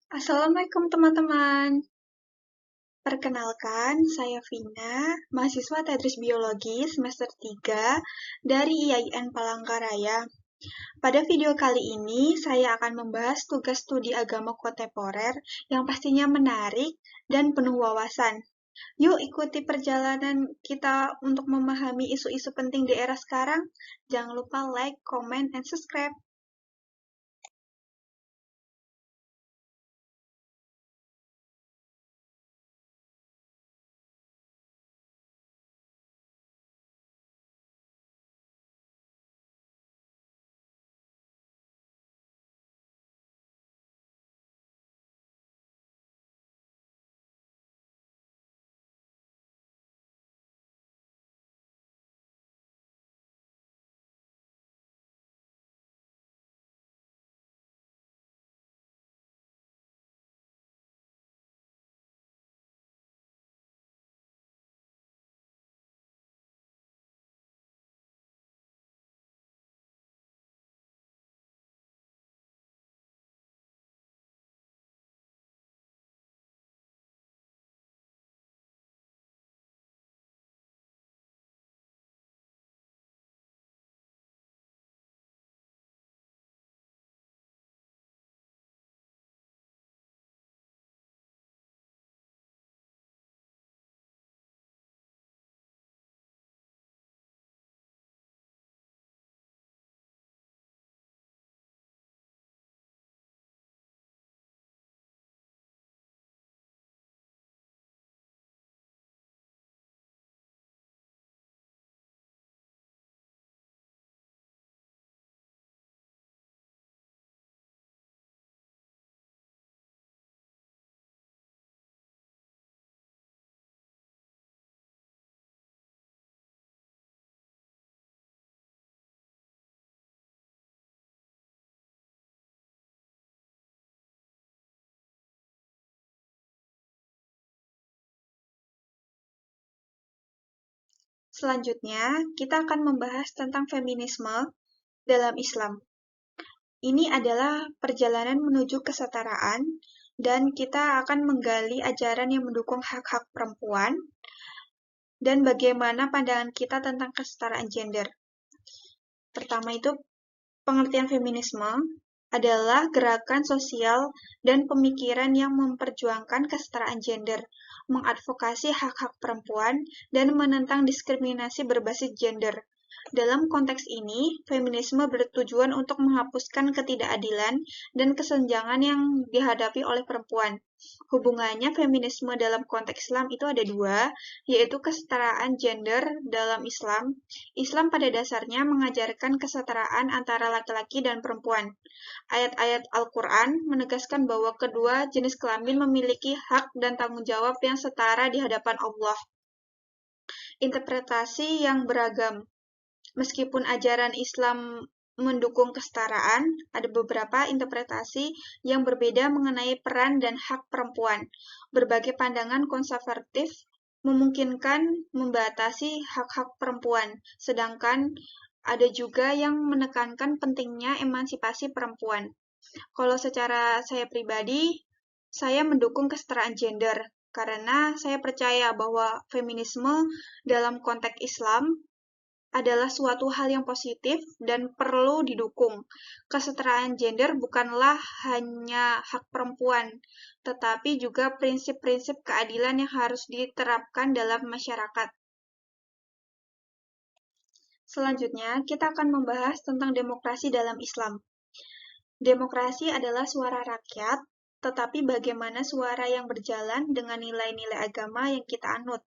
Assalamualaikum teman-teman. Perkenalkan, saya Vina, mahasiswa Tedris Biologi semester 3 dari IAIN Palangkaraya. Pada video kali ini, saya akan membahas tugas studi agama kontemporer yang pastinya menarik dan penuh wawasan. Yuk ikuti perjalanan kita untuk memahami isu-isu penting di era sekarang. Jangan lupa like, comment, and subscribe. Selanjutnya, kita akan membahas tentang feminisme dalam Islam. Ini adalah perjalanan menuju kesetaraan, dan kita akan menggali ajaran yang mendukung hak-hak perempuan dan bagaimana pandangan kita tentang kesetaraan gender. Pertama itu, pengertian feminisme adalah gerakan sosial dan pemikiran yang memperjuangkan kesetaraan gender, mengadvokasi hak-hak perempuan, dan menentang diskriminasi berbasis gender. Dalam konteks ini, feminisme bertujuan untuk menghapuskan ketidakadilan dan kesenjangan yang dihadapi oleh perempuan. Hubungannya feminisme dalam konteks Islam itu ada dua, yaitu kesetaraan gender dalam Islam. Islam pada dasarnya mengajarkan kesetaraan antara laki-laki dan perempuan. Ayat-ayat Al-Quran menegaskan bahwa kedua jenis kelamin memiliki hak dan tanggung jawab yang setara di hadapan Allah. Interpretasi yang beragam. Meskipun ajaran Islam mendukung kesetaraan, ada beberapa interpretasi yang berbeda mengenai peran dan hak perempuan. Berbagai pandangan konservatif memungkinkan membatasi hak-hak perempuan, sedangkan ada juga yang menekankan pentingnya emansipasi perempuan. Kalau secara saya pribadi, saya mendukung kesetaraan gender, karena saya percaya bahwa feminisme dalam konteks Islam adalah suatu hal yang positif dan perlu didukung. Kesetaraan gender bukanlah hanya hak perempuan, tetapi juga prinsip-prinsip keadilan yang harus diterapkan dalam masyarakat. Selanjutnya, kita akan membahas tentang demokrasi dalam Islam. Demokrasi adalah suara rakyat, tetapi bagaimana suara yang berjalan dengan nilai-nilai agama yang kita anut.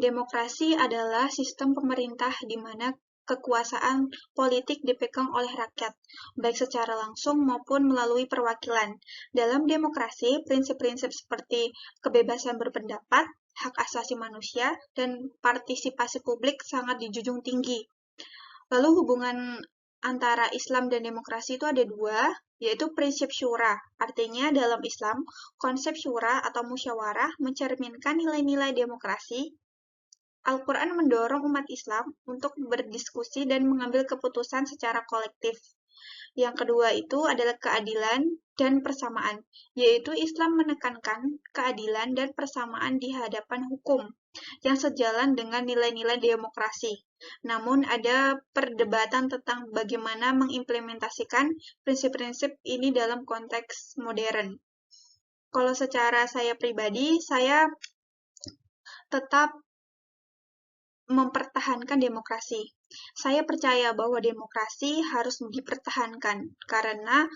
Demokrasi adalah sistem pemerintah di mana kekuasaan politik dipegang oleh rakyat, baik secara langsung maupun melalui perwakilan. Dalam demokrasi, prinsip-prinsip seperti kebebasan berpendapat, hak asasi manusia, dan partisipasi publik sangat dijunjung tinggi. Lalu hubungan antara Islam dan demokrasi itu ada dua, yaitu prinsip syura. Artinya dalam Islam, konsep syura atau musyawarah mencerminkan nilai-nilai demokrasi. Al-Quran mendorong umat Islam untuk berdiskusi dan mengambil keputusan secara kolektif. Yang kedua itu adalah keadilan dan persamaan, yaitu Islam menekankan keadilan dan persamaan di hadapan hukum yang sejalan dengan nilai-nilai demokrasi. Namun ada perdebatan tentang bagaimana mengimplementasikan prinsip-prinsip ini dalam konteks modern. Kalau secara saya pribadi, saya tetap mempertahankan demokrasi. Saya percaya bahwa demokrasi harus dipertahankan karena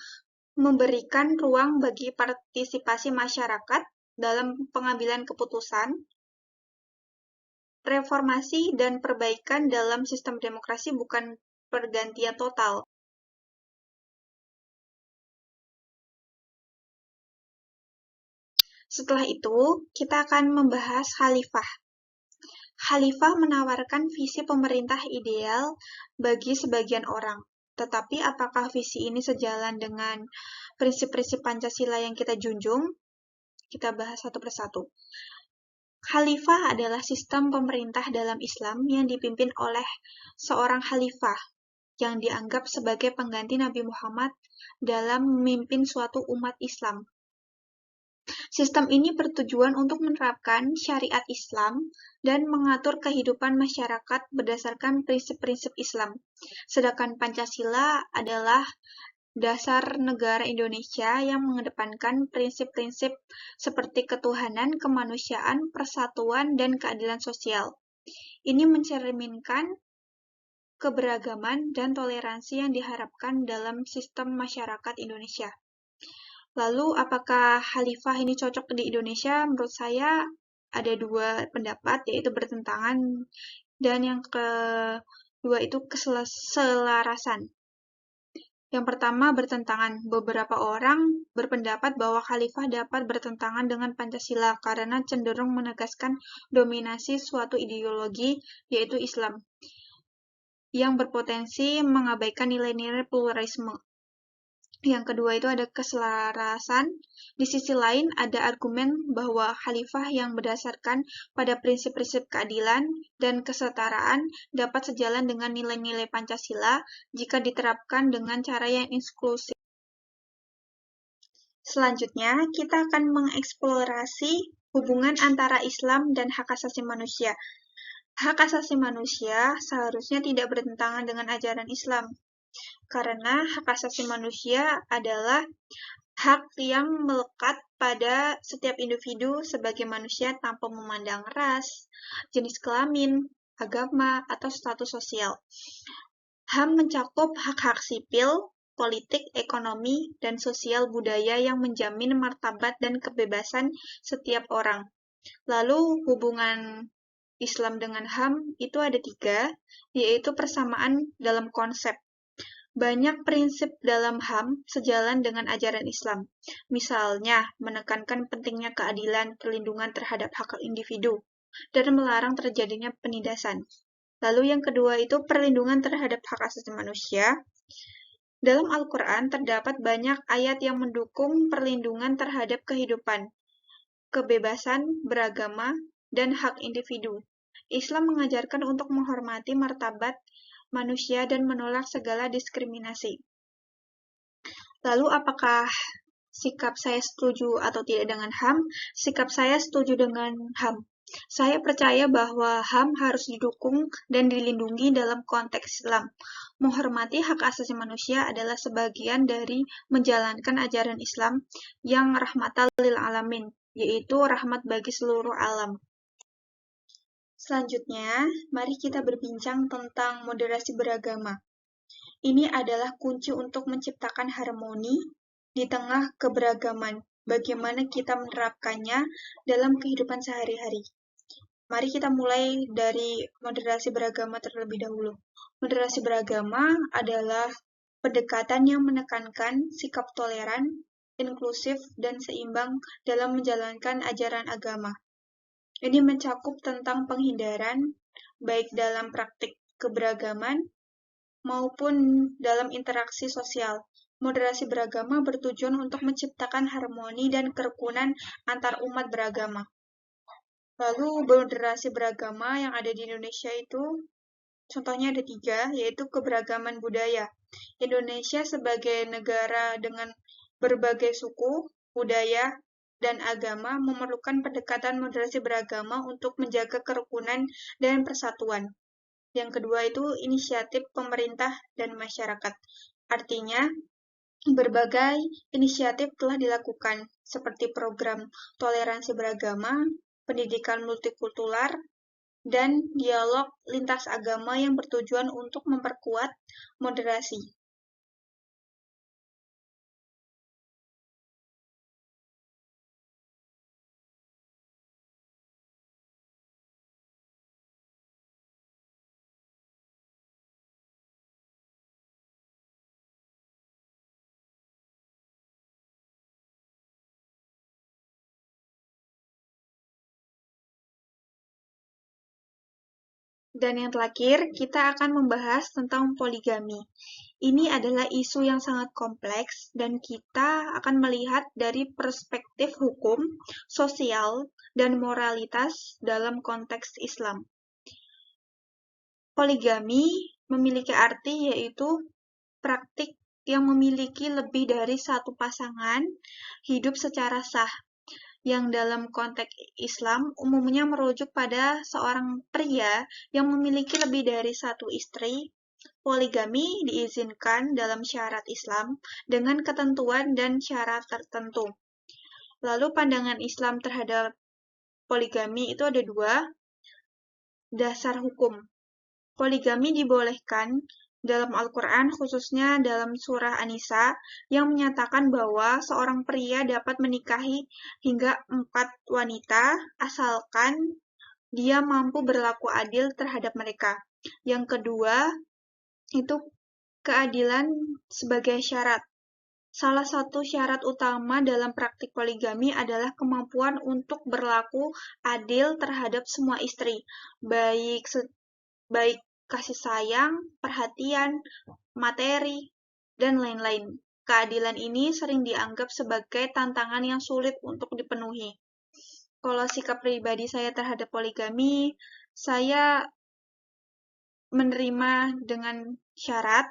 memberikan ruang bagi partisipasi masyarakat dalam pengambilan keputusan, reformasi dan perbaikan dalam sistem demokrasi bukan pergantian total. Setelah itu, kita akan membahas khalifah. Khalifah menawarkan visi pemerintah ideal bagi sebagian orang. Tetapi apakah visi ini sejalan dengan prinsip-prinsip Pancasila yang kita junjung? Kita bahas satu persatu. Khalifah adalah sistem pemerintah dalam Islam yang dipimpin oleh seorang khalifah yang dianggap sebagai pengganti Nabi Muhammad dalam memimpin suatu umat Islam. Sistem ini bertujuan untuk menerapkan syariat Islam dan mengatur kehidupan masyarakat berdasarkan prinsip-prinsip Islam. Sedangkan Pancasila adalah dasar negara Indonesia yang mengedepankan prinsip-prinsip seperti ketuhanan, kemanusiaan, persatuan, dan keadilan sosial. Ini mencerminkan keberagaman dan toleransi yang diharapkan dalam sistem masyarakat Indonesia. Lalu, apakah khalifah ini cocok di Indonesia? Menurut saya ada dua pendapat, yaitu bertentangan, dan yang kedua itu keselarasan. Yang pertama, bertentangan. Beberapa orang berpendapat bahwa khalifah dapat bertentangan dengan Pancasila karena cenderung menegaskan dominasi suatu ideologi, yaitu Islam, yang berpotensi mengabaikan nilai-nilai pluralisme. Yang kedua itu ada keselarasan. Di sisi lain, ada argumen bahwa khalifah yang berdasarkan pada prinsip-prinsip keadilan dan kesetaraan dapat sejalan dengan nilai-nilai Pancasila jika diterapkan dengan cara yang inklusif. Selanjutnya, kita akan mengeksplorasi hubungan antara Islam dan hak asasi manusia. Hak asasi manusia seharusnya tidak bertentangan dengan ajaran Islam, karena hak asasi manusia adalah hak yang melekat pada setiap individu sebagai manusia tanpa memandang ras, jenis kelamin, agama, atau status sosial. HAM mencakup hak-hak sipil, politik, ekonomi, dan sosial budaya yang menjamin martabat dan kebebasan setiap orang. Lalu hubungan Islam dengan HAM itu ada 3, yaitu persamaan dalam konsep. Banyak prinsip dalam HAM sejalan dengan ajaran Islam. Misalnya, menekankan pentingnya keadilan, perlindungan terhadap hak individu, dan melarang terjadinya penindasan. Lalu yang kedua itu perlindungan terhadap hak asasi manusia. Dalam Al-Quran terdapat banyak ayat yang mendukung perlindungan terhadap kehidupan, kebebasan beragama, dan hak individu. Islam mengajarkan untuk menghormati martabat manusia dan menolak segala diskriminasi. Lalu apakah sikap saya setuju atau tidak dengan HAM? Sikap saya setuju dengan HAM. Saya percaya bahwa HAM harus didukung dan dilindungi dalam konteks Islam. Menghormati hak asasi manusia adalah sebagian dari menjalankan ajaran Islam yang rahmatan lil alamin, yaitu rahmat bagi seluruh alam. Selanjutnya, mari kita berbincang tentang moderasi beragama. Ini adalah kunci untuk menciptakan harmoni di tengah keberagaman. Bagaimana kita menerapkannya dalam kehidupan sehari-hari. Mari kita mulai dari moderasi beragama terlebih dahulu. Moderasi beragama adalah pendekatan yang menekankan sikap toleran, inklusif, dan seimbang dalam menjalankan ajaran agama. Ini mencakup tentang penghindaran, baik dalam praktik keberagaman maupun dalam interaksi sosial. Moderasi beragama bertujuan untuk menciptakan harmoni dan kerukunan antar umat beragama. Lalu moderasi beragama yang ada di Indonesia itu, contohnya ada 3, yaitu keberagaman budaya. Indonesia sebagai negara dengan berbagai suku, budaya, dan agama memerlukan pendekatan moderasi beragama untuk menjaga kerukunan dan persatuan. Yang kedua itu inisiatif pemerintah dan masyarakat. Artinya, berbagai inisiatif telah dilakukan, seperti program toleransi beragama, pendidikan multikultural, dan dialog lintas agama yang bertujuan untuk memperkuat moderasi. Dan yang terakhir, kita akan membahas tentang poligami. Ini adalah isu yang sangat kompleks dan kita akan melihat dari perspektif hukum, sosial, dan moralitas dalam konteks Islam. Poligami memiliki arti yaitu praktik yang memiliki lebih dari satu pasangan hidup secara sah, yang dalam konteks Islam umumnya merujuk pada seorang pria yang memiliki lebih dari satu istri. Poligami diizinkan dalam syariat Islam dengan ketentuan dan syarat tertentu. Lalu pandangan Islam terhadap poligami itu ada dua. Dasar hukum. Poligami dibolehkan dalam Al-Quran, khususnya dalam surah An-Nisa, yang menyatakan bahwa seorang pria dapat menikahi hingga 4 wanita, asalkan dia mampu berlaku adil terhadap mereka. Yang kedua, itu keadilan sebagai syarat. Salah satu syarat utama dalam praktik poligami adalah kemampuan untuk berlaku adil terhadap semua istri, baik kasih sayang, perhatian, materi, dan lain-lain. Keadilan ini sering dianggap sebagai tantangan yang sulit untuk dipenuhi. Kalau sikap pribadi saya terhadap poligami, saya menerima dengan syarat.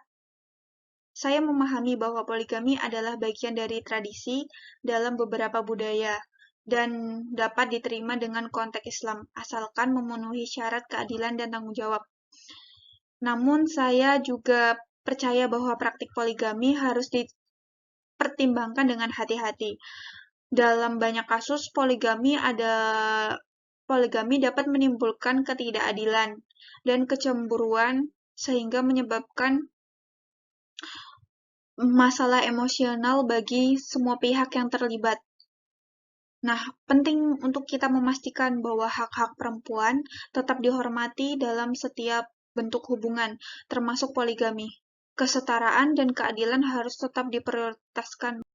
Saya memahami bahwa poligami adalah bagian dari tradisi dalam beberapa budaya dan dapat diterima dengan konteks Islam, asalkan memenuhi syarat keadilan dan tanggung jawab. Namun, saya juga percaya bahwa praktik poligami harus dipertimbangkan dengan hati-hati. Dalam banyak kasus, poligami dapat menimbulkan ketidakadilan dan kecemburuan sehingga menyebabkan masalah emosional bagi semua pihak yang terlibat. Nah, penting untuk kita memastikan bahwa hak-hak perempuan tetap dihormati dalam setiap bentuk hubungan, termasuk poligami. Kesetaraan dan keadilan harus tetap diprioritaskan.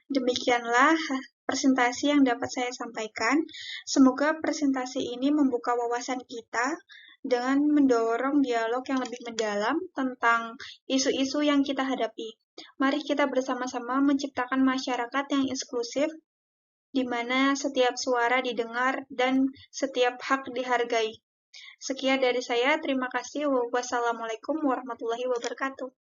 Demikianlah presentasi yang dapat saya sampaikan. Semoga presentasi ini membuka wawasan kita dengan mendorong dialog yang lebih mendalam tentang isu-isu yang kita hadapi. Mari kita bersama-sama menciptakan masyarakat yang inklusif, di mana setiap suara didengar dan setiap hak dihargai. Sekian dari saya, terima kasih. Wassalamualaikum warahmatullahi wabarakatuh.